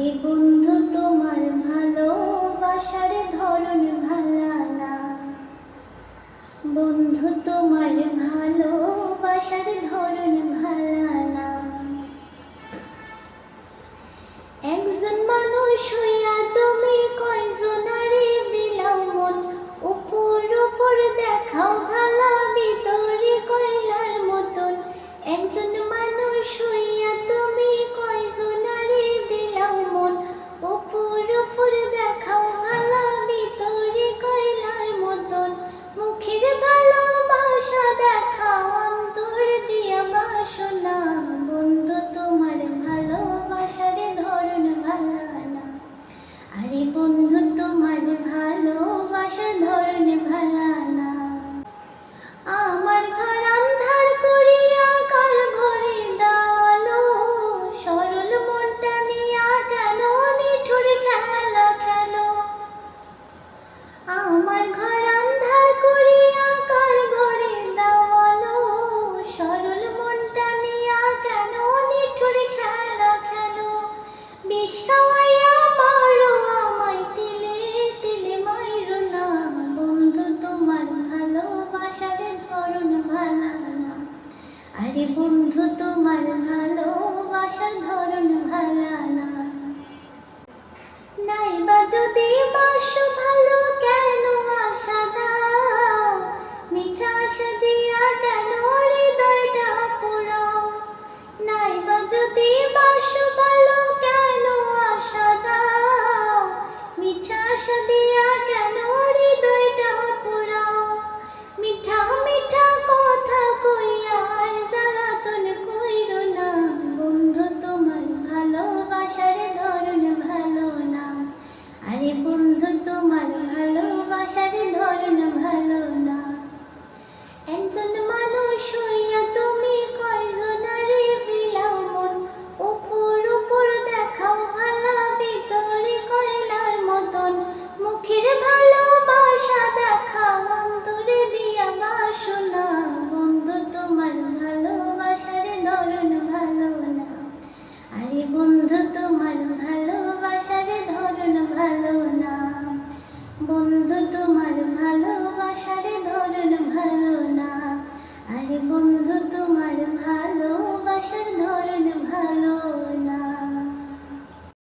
আরে বন্ধু তোমার ভালোবাসার ধরন ভালা না, বন্ধু তোমার ভালোবাসার ধরন ভালা না। একজন মানুষ হইয়া তুমি কয়জনারে বিলাও মন, উপর উপর দেখাও ভালা ভিতরে কয়লার মতন। একজন মানুষ হইয়া তুমি কয়জনারে বিলাও মন, উপর উপর দেখাও ভালা ভিতরে কয়লার মতন। মুখের ভালোবাসা দেখাও অন্তর দিয়া বাসনা, বন্ধু তোমার ভালোবাসার ধরন ভালা না। আরে বন্ধু তোমার ভালোবাসার ধরন ভালা না। আমার ঘর আন্ধার করিয়া কার ঘরে দাওয়ালো, সরল মনটা নিয়া কেন নিঠুর খেলা খেলো। আমার ঘর আন্ধার করিয়া কার ঘরে দাওয়ালো, সরল মনটা নিয়া কেন নিঠুর খেলা খেলো। বিষ খাওয়াইয়া মারো আমায় তিলে তিলে মাইরো না, বন্ধু তোমার ভালোবাসার ধরন ভালা না। আরে বন্ধু তোমার ভালোবাসার ধরন ভালা না। নাইবা যদি বাসো ভালো কেন আশা দাও, মিছা আশা দিয়া কেন হৃদয়টা পোড়াও। নাইবা যদি বাসো ভালো কেন আশা দাও, মিছা আশা দিয়া কেন হৃদয়টা পোড়াও। মিঠা মিঠা কথা কইয়া আর জ্বালাতন কইরো না, বন্ধু তোমার ভালোবাসার ধরন ভালো না। আরে বন্ধু তোমার ভালোবাসার ধরন ভালো না। একজন মানুষ হইয়া তুমি কয়জনারে বিলাও মন, উপর উপর দেখাও ভালা ভিতরে কয়লার মতন। মুখের ভালোবাসা দেখাও অন্তরে দিয়া বাসনা, বন্ধু তোমার ভালোবাসার ধরন ভালো না। আরে বন্ধু তোমার ভালোবাসার ধরন ভালো না, বন্ধু তোমার ভালোবাসার ধরন ভালো না। আরে বন্ধু তোমার ভালোবাসার